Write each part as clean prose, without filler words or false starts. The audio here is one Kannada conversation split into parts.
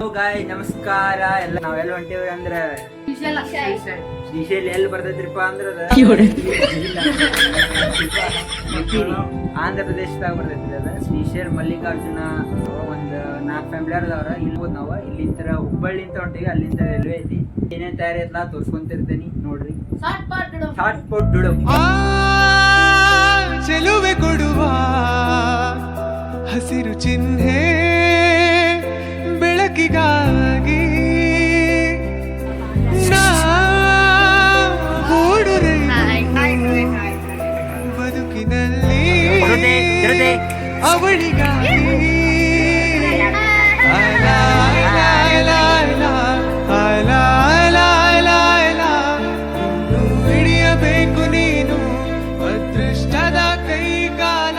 ಗಾಯ್ ನಮಸ್ಕಾರ. ಎಲ್ಲ ನಾವೆಲ್ಲ ಹೊಂಟೇವಿ ಅಂದ್ರೆ ಶ್ರೀಶೈಲ ಎಲ್ಲಿ ಬರ್ತೈತ್ರಿಪ್ಪ ಅಂದ್ರ ಆಂಧ್ರ ಪ್ರದೇಶದಾಗ ಬರ್ತೈತ್ರಿ. ಅದ ಶ್ರೀಶೈಲ ಮಲ್ಲಿಕಾರ್ಜುನ ಒಂದ್ 4 ಫ್ಯಾಮಿಲಿ ಅದಾವ್ರ. ಇಲ್ಬೋದು ನಾವು ಇಲ್ಲಿಂದ ಹುಬ್ಬಳ್ಳಿ ಅಂತ ಹೊಂಟೀವಿ. ಅಲ್ಲಿಂದ ರೈಲ್ವೆ ಐತಿ. ಏನೇನ್ ತಯಾರಿ ಐತ್ಲಾ ತೋರ್ಸ್ಕೊಂತಿರ್ತೇನಿ ನೋಡ್ರಿ. ಶಾರ್ಟ್ ಪುಟ್ ಡುಡು ಚೆಲುವೆ ಕೊಡುವ ಹಸಿರು ಚಿಹ್ನೆ ಬೆಳಕಿಗಾಗಿ ಬದುಕಿನಲ್ಲಿ ಅವಳಿಗಾಗಿ ಹಿಡಿಯಬೇಕು ನೀನು ಅದೃಷ್ಟದ ಕೈಗಾಲ.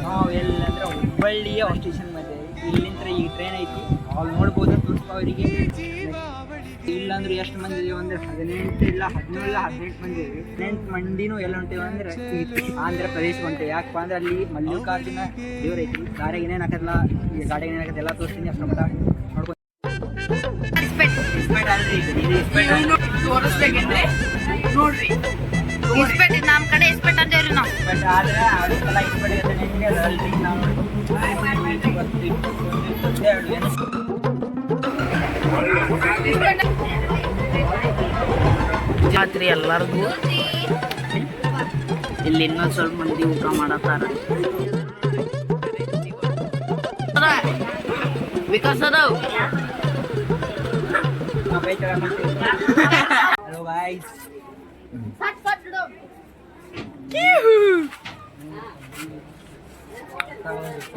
ನಾವು ಎಲ್ಲಂದ್ರೆ ಹುಬ್ಬಳ್ಳಿಯ ಸ್ಟೇಷನ್ ಮಧ್ಯೆ ಇಲ್ಲಿಂದ ಈ ಟ್ರೈನ್ ಐತಿ. ಅವ್ರು ನೋಡ್ಬೋದು ಅವರಿಗೆ. ಇಲ್ಲಾಂದ್ರೆ ಎಷ್ಟು ಮಂದಿ ಇದೀವಿ ಅಂದ್ರೆ 18 ಇಲ್ಲ 17 ಇಲ್ಲ 18 ಮಂದಿ ಇದೀವಿ. 18 ಮಂದಿನೂ ಎಲ್ಲ ಹೊಂಟೇವಿ ಅಂದ್ರೆ ಆಂಧ್ರ ಪ್ರದೇಶ ಹೊಂಟೇವಿ. ಯಾಕಪ್ಪ ಅಂದ್ರೆ ಅಲ್ಲಿ ಮಲ್ಲಿಕಾರ್ಜುನ ದೇವ್ರ ಐತಿ. ಗಾಡಿಗೆ ಏನೇನು ಹಾಕಲ್ಲ, ಈ ಗಾಡಿಗೆ ಏನೇನು ಹಾಕತ್ತೆ ಎಲ್ಲ ತೋರಿಸ್ತೀನಿ. ಅಷ್ಟು ನೋಡ್ಕೊಂಡು ನೋಡ್ರಿ ಇಸ್ಪೆಟ್ ನಮ್ಮ ಕಡೆ ಇಸ್ಪೆಟ್ ಅಂತೇವ್ರಿ ನಾವು. ಬಟ್ ಆದ್ರೆ ಅದಕ್ಕೆಲ್ಲ ಅದರಲ್ಲಿ ನಾವು ಜಾತ್ರೆ ಎಲ್ಲರಿಗೂ ಇಲ್ಲಿ ಇನ್ನೊಂದು ಸ್ವಲ್ಪ ಮಂದಿ ಊಟ ಮಾಡತ್ತಾರ. ವಿಕಾಸ್ ಅದಾವ್. ಹಲೋ ಗಾಯ್ಸ್,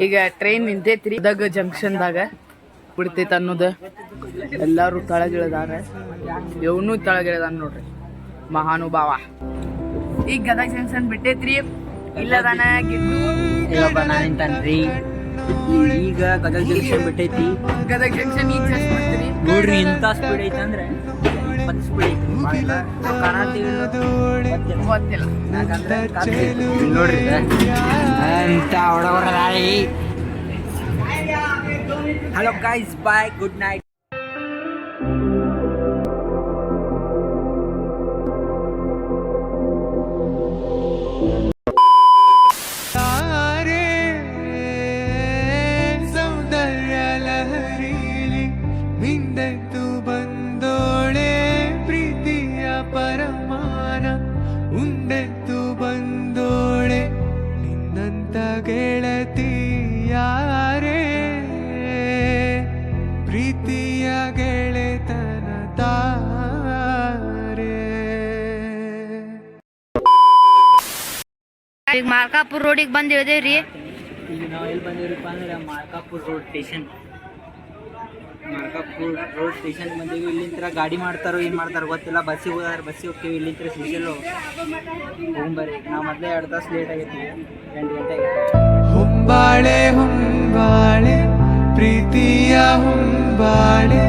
ಈಗ ಟ್ರೈನ್ ನಿಂತೈತ್ರಿ. ಇದಾಗ ಜಂಕ್ಷನ್ದಾಗ ಬಿಡ್ತೈತೆ ಅನ್ನೋದು ಎಲ್ಲರೂ ತಳಗಿಳಿದಾರ. ಇವನು ತಳಗಿಳಿದಾನ ನೋಡ್ರಿ ಮಹಾನುಭಾವ. ಈಗ ಗದಗ ಜಂಕ್ಷನ್ ಬಿಟ್ಟೈತ್ರಿ. ಇಲ್ಲದಾನ ನಿಂತನ್ರಿ. ಈಗ ಗದಗ ಜಂಕ್ಷನ್ ಬಿಟ್ಟೈತಿ. ಗದಗ ಜಂಕ್ಷನ್ ಈಗ ಜಸ್ಟ್ ಬರ್ತೀರಿ ನೋಡ್ರಿ ಎಂತ ಸ್ಪೀಡ್ ಐತೆ ಅಂದ್ರೆ 20 ಸ್ಪೀಡ್ ಐತಿ. ಗೊತ್ತಿಲ್ಲ ನೋಡ್ರಿ ಅಂತ ಹೊಡವರ. ಹಲೋ ಗೈಸ್, ಬಾಯ್, ಗುಡ್ ನೈಟ್. ಸೌಂದರ್ಯ ಲಹರಿಲಿ ಹಿಂದೆದ್ದು ಬಂದೋಳೆ ಪ್ರೀತಿಯ ಪರಮಾನ ಉಂಡೆದ್ದು ಬಂದೋಳೆ ನಿನ್ನಂತ ಗೆಳತಿ ಯಾರೇ ಪ್ರೀತಿಯ ಗೆಳೆತನ ತಾರೆ. ಈಗ ಮಾರ್ಕಾಪುರ್ ರೋಡಿಗೆ ಬಂದಿದ್ದೇವ್ರಿ. ಈಗ ನಾವು ಎಲ್ಲಿ ಬಂದಿರಪ್ಪ ಅಂದ್ರೆ ಮಾರ್ಕಾಪುರ್ ರೋಡ್ ಸ್ಟೇಷನ್. ಮಾರ್ಕಾಪುರ್ ರೋಡ್ ಸ್ಟೇಷನ್ ಬಂದೀವಿ. ಇಲ್ಲಿಂದ ಗಾಡಿ ಮಾಡ್ತಾರೋ ಏನು ಮಾಡ್ತಾರೋ ಗೊತ್ತಿಲ್ಲ. ಬಸ್ಸಿಗೆ ಹೋದಾರೆ ಬಸ್ಸಿಗೆ ಹೋಗ್ತೀವಿ. ಇಲ್ಲಿಂದ ಶ್ರೀಶೈಲ ಹೋಗ್ಬರ್ರಿ. ನಾವು ಮೊದಲೇ 2 ತಾಸು ಲೇಟ್ ಆಗೈತಿ. 8 ಗಂಟೆ ಆಗೈತಿ. ಹೊಂಬಾಳೆ ಹೊಂಬಾಳೆ ಪ್ರೀತಿಯ ಹೊಂಬಾಳೆ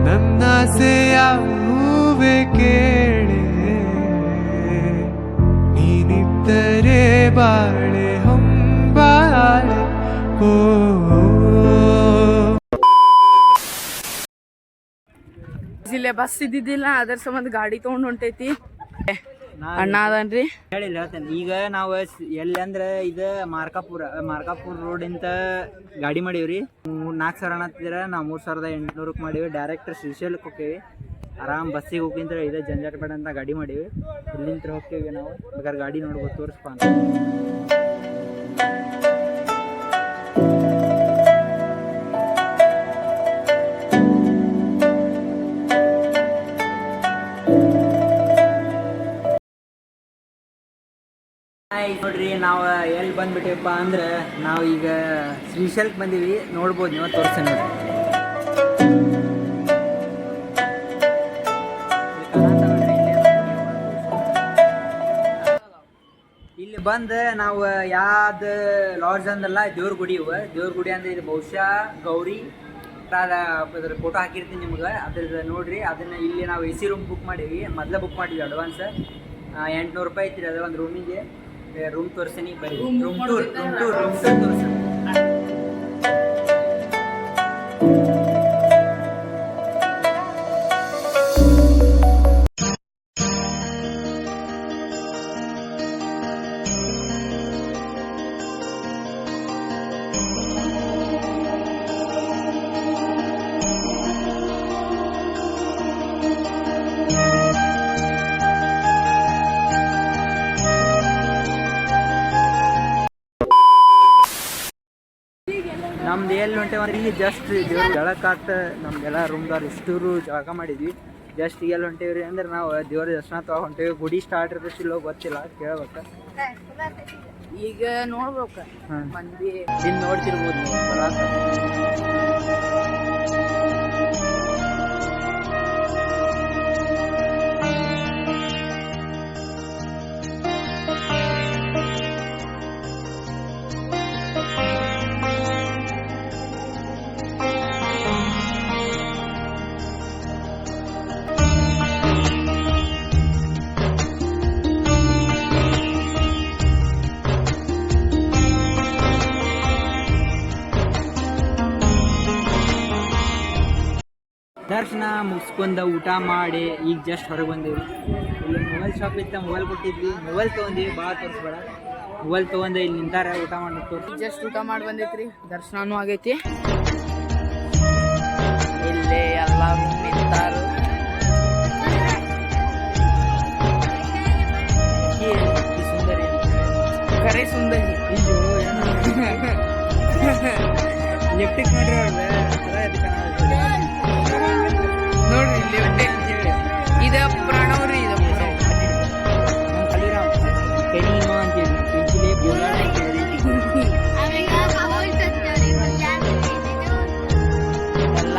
ನನ್ನಾಸೆಯ ಹೂವೆ ಕೇಳೆ ನೀನಿದ್ದರೆ ಬಾಳೆ ಹೊಂಬಾಳೆ. ಓ ಇಲ್ಲೇ ಬಸ್ ಇದ್ದಿದ್ದಿಲ್ಲ, ಅದ್ರ ಸಂಬಂಧ ಗಾಡಿ ತೊಗೊಂಡು ಹೊಂಟೈತಿ. ಅಣ್ಣ ಅದನ್ರಿ ಹೇಳಿಲ್ಲ ಹೇಳ್ತೇನೆ. ಈಗ ನಾವು ಎಲ್ಲಿ ಅಂದ್ರೆ ಇದು ಮಾರ್ಕಾಪುರ ರೋಡ್ ಇಂದ ಗಾಡಿ ಮಾಡೀವ್ರಿ. 4,000 ಅನ್ನತ್ತಿದ್ರೆ ನಾವು 3,800 ಮಾಡೀವಿ. ಡೈರೆಕ್ಟ್ ಶ್ರೀಶೈಲಕ್ಕೆ ಹೋಗ್ತೀವಿ. ಆರಾಮ್ ಬಸ್ಸಿಗೆ ಹೋಗಿಂದ್ರೆ ಇದೇ ಜಂಜಾಟ ಬೇಡ ಅಂತ ಗಾಡಿ ಮಾಡೀವಿ. ಇಲ್ಲಿಂದ ಹೋಗ್ತೀವಿ ನಾವು. ಬೇಕಾದ್ರೆ ಗಾಡಿ ನೋಡ್ಬೋದು, ತೋರಿಸ್ಪ ಅಂತ. ನೋಡ್ರಿ ನಾವು ಎಲ್ಲಿ ಬಂದ್ಬಿಟ್ಟಿವಪ್ಪ ಅಂದ್ರೆ ನಾವು ಈಗ ಶ್ರೀಶೈಲಕ್ಕೆ ಬಂದೀವಿ. ನೋಡ್ಬೋದು ನೀವು, ತೋರಿಸ್ತೇನೆ ನೋಡ್ರಿ. ಇಲ್ಲಿ ಬಂದು ನಾವು ಯಾವ್ದು ಲಾಡ್ಜ್ ಅಂದ್ರಲ್ಲ ದೇವ್ರ ಗುಡಿ. ದೇವ್ರ ಗುಡಿ ಅಂದ್ರೆ ಇದು ಬಹುಶಃ ಗೌರಿ ಅದ್ರ ಫೋಟೋ ಹಾಕಿರ್ತೀನಿ ನಿಮ್ಗೆ. ಅದ್ರದ್ದು ನೋಡ್ರಿ. ಅದನ್ನ ಇಲ್ಲಿ ನಾವು AC ರೂಮ್ ಬುಕ್ ಮಾಡೀವಿ. ಮೊದಲೇ ಬುಕ್ ಮಾಡಿದ್ವಿ ಅಡ್ವಾನ್ಸ್. 800 ರೂಪಾಯಿ ಐತ್ರಿ ಅದು ಒಂದು ರೂಮಿಗೆ. ರೂಮ್ ತೋರಿಸ್ತೀನಿ ಬರ್ರಿ. ರೂಮ್ ಟೂರ್ ತೋರಿಸ್ತೀನಿ. ನಮ್ದು ಎಲ್ಲಿ ಹೊಂಟೇವಂದ್ರೆ ಇಲ್ಲಿ ಜಸ್ಟ್ ದೇವ್ರ ಜಳಕಾತ ನಮ್ದೆಲ್ಲ ರೂಮ್ದವ್ರು ಇಷ್ಟೂರು ಜಳಕ ಮಾಡಿದ್ವಿ. ಜಸ್ಟ್ ಎಲ್ಲಿ ಹೊಂಟೇವ್ರಿ ಅಂದ್ರೆ ನಾವು ದೇವ್ರ ದರ್ಶನ ತಗೋ ಹೊಂಟೇವಿ. ಗುಡಿ ಸ್ಟಾರ್ಟ್ ಇರೋದಿಲ್ಲೋ ಗೊತ್ತಿಲ್ಲ, ಕೇಳ್ಬೇಕು. ಈಗ ನೋಡ್ಬೇಕು ಮಂದಿ ಇನ್ನು ನೋಡ್ತಿರ್ಬೋದು ದರ್ಶನ ಮುಗಿಸ್ಕೊಂಡ ಊಟ ಮಾಡಿ ಈಗ ಜಸ್ಟ್ ಹೊರಗೆ ಬಂದೇವಿ. ಇಲ್ಲಿ ಮೊಬೈಲ್ ಶಾಪ್ ಇತ್ತ, ಮೊಬೈಲ್ ಕೊಟ್ಟಿದ್ವಿ, ಮೊಬೈಲ್ ತೊಗೊಂಡಿವಿ. ಭಾಳ ತೋರಿಸ್ಬೇಡ, ಮೊಬೈಲ್ ತೊಗೊಂಡೆ ಇಲ್ಲಿ ನಿಂತಾರೆ ಊಟ ಮಾಡಿ ತೋರಿಸಿ. ಜಸ್ಟ್ ಊಟ ಮಾಡಿ ಬಂದೈತ್ರಿ, ದರ್ಶನನೂ ಆಗೈತಿ. ಇಲ್ಲೇ ಎಲ್ಲರೂ ನಿಂತಾರ. ಸುಂದರಿ ಕರೆ ಸುಂದರಿ ಲಿಫ್ಟಿಕ್ ಮಾಡ್ರಿ ನೋಡ್ರಿ ಲಿಫ್ಟಿಕ್ ಇದ ಪ್ರಣವ್ರಿ. ಇದು ಕಲಿರಾಮ್ ಕೈನೀಮ ಅಂತೇಳಿ ಪಿಂಚಿಲೆ ಬೋಲಾಡ ಎಲ್ಲ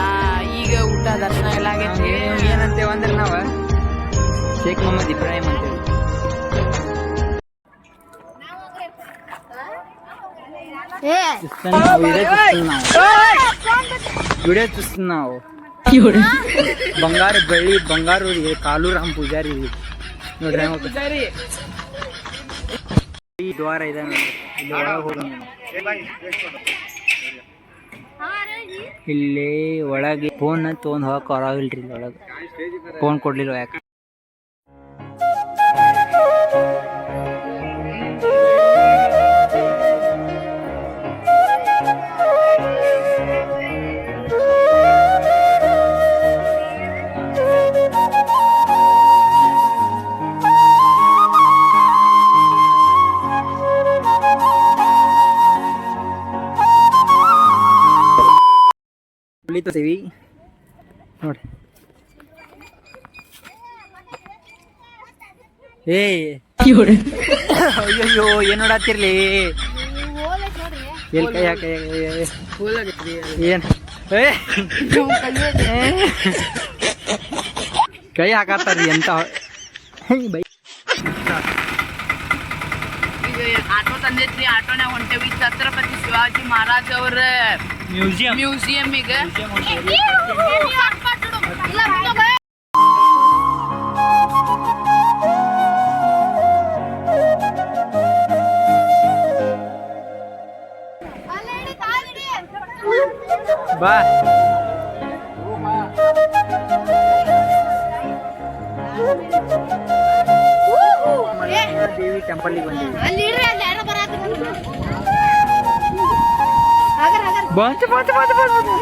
ಈಗ ಊಟ ದರ್ಶನ ಎಲ್ಲ ಆಗೈತಿ. ಏನಂತೇವ ಅಂದ್ರೆ ನಾವು ಶೇಖ್ ಮೊಹಮ್ಮದ್ ಇಬ್ರಾಹಿಂ ಅಂತೇಳಿ. ವಿಡಿಯೋ చూస్తున్నావు ಬಂಗಾರ ಬೆಳ್ಳಿ ಬಂಗಾರು ಕಾಲು ರಾಮ್ ಪೂಜಾರಿ ನೋಡ್ರಿ. ಸರಿ ಈ ದ್ವಾರ ಇದೆ ನೋಡಿ, ಇಲ್ಲಿ ಒಳಗೆ ಹೋಗಿ ಇಲ್ಲಿ ಒಳಗೆ ಫೋನ್ ತೊಗೊಂಡು ಹೋಗಕ್ಕೆ ಹೊರಗಿಲ್ರಿ. ಇಲ್ಲಿ ಒಳಗೆ ಫೋನ್ ಕೊಡ್ಲಿಲ್ಲ ಯಾಕೆ. ತೋರಿಸ್ತೀವಿ ನೋಡಿ. ಅಯ್ಯೋ ಏನ್ ನೋಡತ್ತಿರ್ಲಿ, ಎಲ್ ಕೈ ಹಾಕ ಏನ್ ಕೈ ಹಾಕತ್ತಾರ್ರಿ ಅಂತ. ಆಟೋ ತಂದೈತ್ರಿ, ಆಟೋನಾಗ ಹೊಂಟೇವಿ ಛತ್ರಪತಿ ಶಿವಾಜಿ ಮಹಾರಾಜ್ ಅವ್ರ ಮ್ಯೂಸಿಯಂ. ಈಗ ಬಾ ದೇವಿ ಟೆಂಪಲ್ಗೆ ಬಂದಿವಿ. ಬಂತು ಬಂತು ಬಂತು ಬಂತು.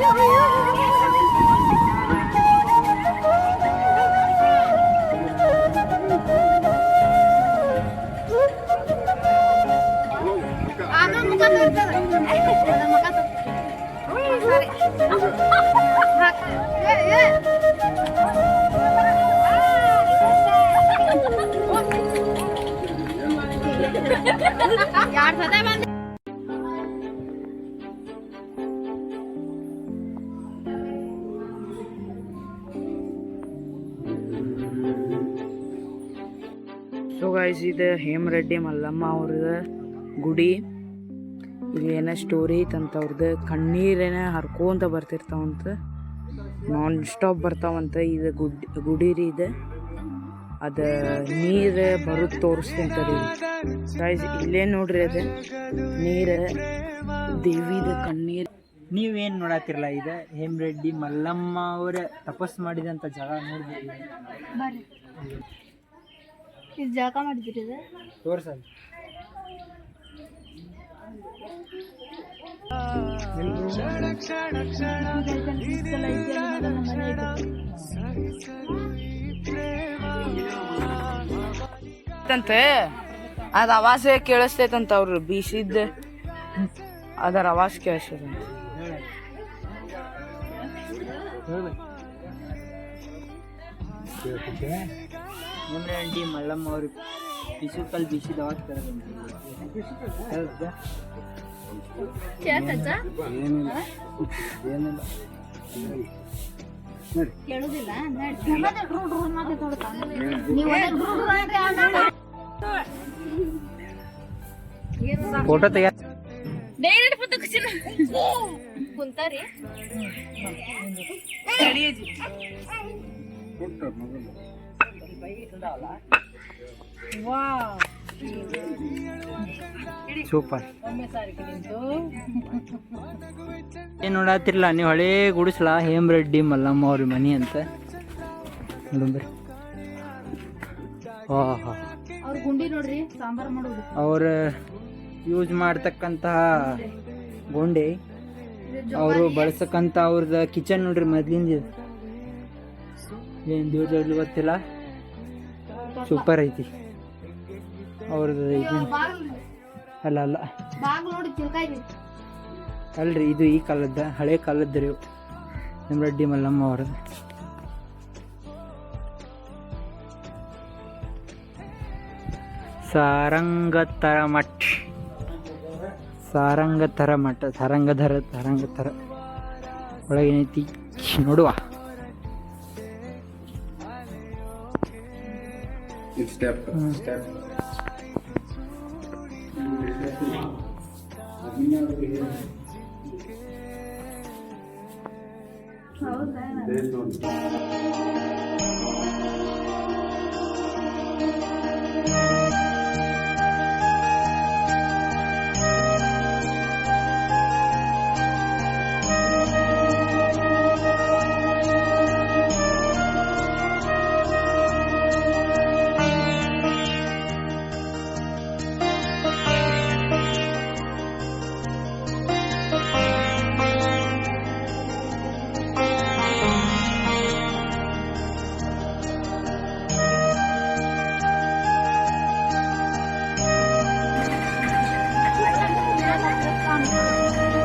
ಸೊ ಗೈಸ್, ಇದು ಹೇಮರೆಡ್ಡಿ ಮಲ್ಲಮ್ಮ ಅವ್ರದ ಗುಡಿ. ಇದು ಏನೋ ಸ್ಟೋರಿ ಐತಂತ ಅವ್ರದ್ದು. ಕಣ್ಣೀರೇನ ಹರ್ಕೊಂತ ಬರ್ತಿರ್ತಾವಂತ, ನಾನ್ ಸ್ಟಾಪ್ ಬರ್ತಾವಂತ. ಇದು ಗುಡಿ ರೀ ಇದು. ಅದು ನೀರು ಬರೋದು ತೋರಿಸ್ತಿಂತರಿ ಗೈಸ್. ಇಲ್ಲೇ ನೋಡ್ರಿ, ಅದು ನೀರು ದೇವಿದ ಕಣ್ಣೀರು. ನೀವೇನು ನೋಡತ್ತಿರಲ್ಲ, ಇದು ಹೇಮರೆಡ್ಡಿ ಮಲ್ಲಮ್ಮ ಅವರ ತಪಸ್ ಮಾಡಿದಂಥ ಜಾಗ ನೋಡ್ಬೋದು. ಇದು ಜಳಕ ಮಾಡಿದ್ರಿ ಇದು ತೋರ್ಸಲ್ಲ. ಅಂತ ಅದು ಅವಾಸೆ ಕೇಳಿಸ್ತೈತಂತ. ಅವ್ರು ಬೀಸಿದ್ದ ಅದರ आवाज कैसे है ಹೇಮರೆಡ್ಡಿ ಮಲ್ಲಮ್ಮ ಅವರು ಬಿಸಿಕಲ್ ಬಿಸಿದ ಅವಾಜ್ ಕೇಳುದಿಲ್ಲ ಫೋಟೋ ತೆಗ ಕುಂತಾರಿ ಸೂಪರ್ ಏನ್ ನೋಡತ್ತಿರ್ಲ ನೀವು ಹಳೇ ಗುಡಿಸ್ಲ ಹೇಮರೆಡ್ಡಿ ಮಲ್ಲಮ್ಮ ಅವ್ರ ಮನಿ ಅಂತ ನೋಡ್ರಿ. ಅವ್ರ ಗುಂಡಿ ನೋಡ್ರಿ ಸಾಂಬಾರ್ ಮಾಡೋದು ಅವ್ರ ಯೂಸ್ ಮಾಡ್ತಕ್ಕಂತಹ ಗೊಂಡೆ ಅವರು ಬಳಸಕ್ಕಂತ ಅವ್ರದ್ದು ಕಿಚನ್ ನೋಡ್ರಿ ಮೊದ್ಲಿಂದ ಏನು ದಿವಸ ಗೊತ್ತಿಲ್ಲ ಸೂಪರ್ ಐತಿ ಅವ್ರದ್ದು ಇದು ಅಲ್ಲ ಅಲ್ಲ ಬಾಗ್ ನೋಡಿ ತಿಳ್ಕಾಯ್ರಿ ಅಲ್ರಿ ಇದು ಈ ಕಾಲದ ಹಳೆ ಕಾಲದ್ದು ರೀ ಹೇಮರೆಡ್ಡಿ ಮಲ್ಲಮ್ಮ ಅವ್ರದ್ದು. ಸಾರಂಗತರ ಮಠ ಸಾರಂಗಧರ ಒಳಗೇನೈತಿ ನೋಡುವ.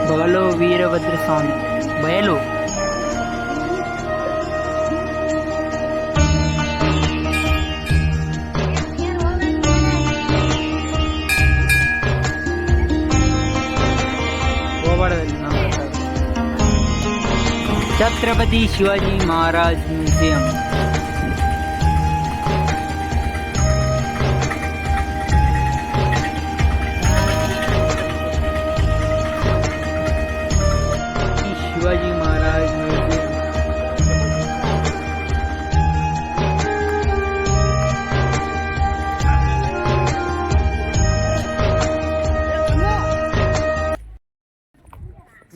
ಬಗಲು ವೀರಭದ್ರ ಸ್ವಾಮಿ ಬಯಲು Chhatrapati Shivaji Maharaj museum. Shivaji Maharaj museum.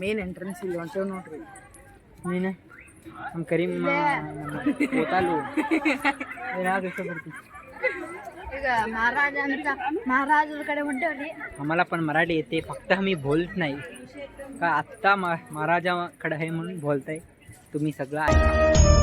Main entrance ಇಲ್ಲಿ ಹೊಂಟೇವ್ ನೋಡ್ರಿ. ನೀನು ನಮ್ಮ ಕರೀಮ್ ಗೊತ್ತಾಲು ಏನಾದ್ರು ಇಷ್ಟಪಡ್ತಿ ಈಗ महाराज महाराज कडे ಹೊಂಟೇವ್ರಿ. आम्हाला पण मराठी येते फक्त आम्ही बोलत नाही का आत्ता महाराजाकडे आहे म्हणून बोलताय तुम्ही सगळं ऐका.